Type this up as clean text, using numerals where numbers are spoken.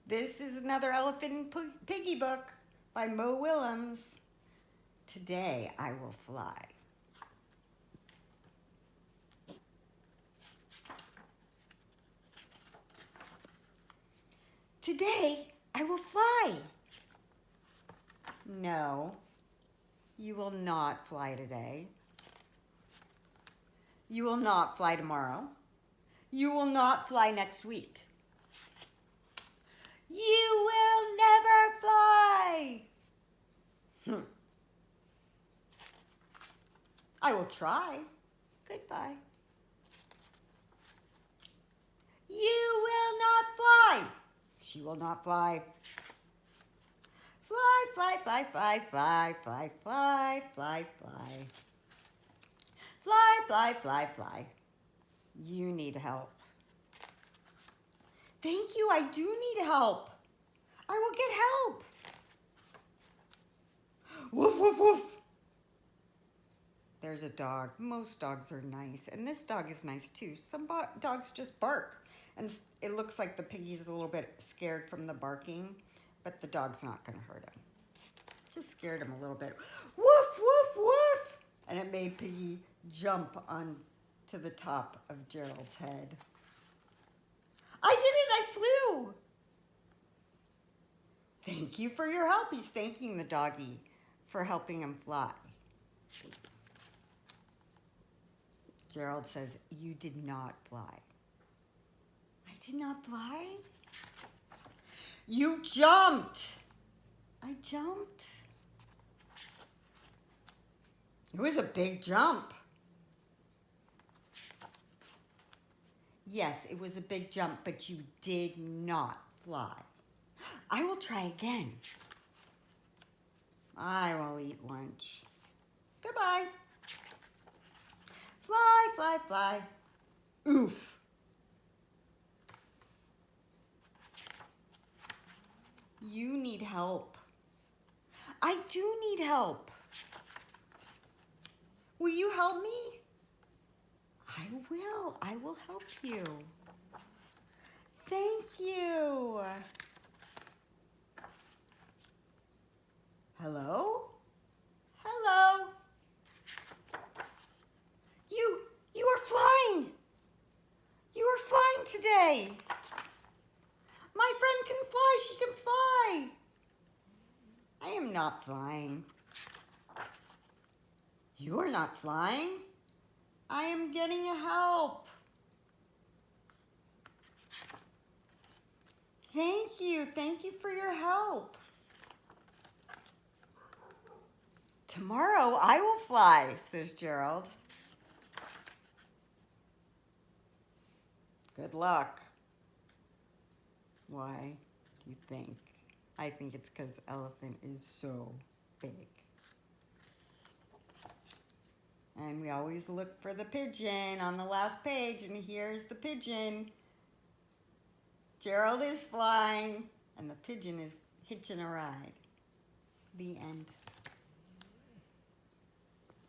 This is another Elephant and Piggy book by Willems. Today I will fly. Today I will fly. No, you will not fly today. You will not fly tomorrow. You will not fly next week. You will never fly. I will try. Goodbye. You will not fly. She will not fly. Fly, fly, fly, fly, fly, fly, fly, fly, fly. Fly, fly, fly, fly. You need help. Thank you, I do need help. I will get help. Woof, woof, woof. There's a dog. Most dogs are nice, and this dog is nice too. Some dogs just bark, and it looks like the piggy's a little bit scared from the barking, but the dog's not gonna hurt him. Just scared him a little bit. Woof, woof, woof. And it made Piggy jump on to the top of Gerald's head. I did it, I flew. Thank you for your help. He's thanking the doggy for helping him fly. Gerald says, you did not fly. I did not fly? You jumped. I jumped. It was a big jump. Yes, it was a big jump, but you did not fly. I will try again. I will eat lunch. Goodbye. Fly, fly, fly. Oof. You need help. I do need help. Will you help me? I will. I will help you. Thank you. Hello? Hello? You are flying. You are flying today. My friend can fly. She can fly. I am not flying. You are not flying. I am getting help. Thank you. Thank you for your help. Tomorrow I will fly, says Gerald. Good luck. Why do you think? I think it's because elephant is so big. And we always look for the pigeon on the last page, and here's the pigeon. Gerald is flying, and the pigeon is hitching a ride. The end.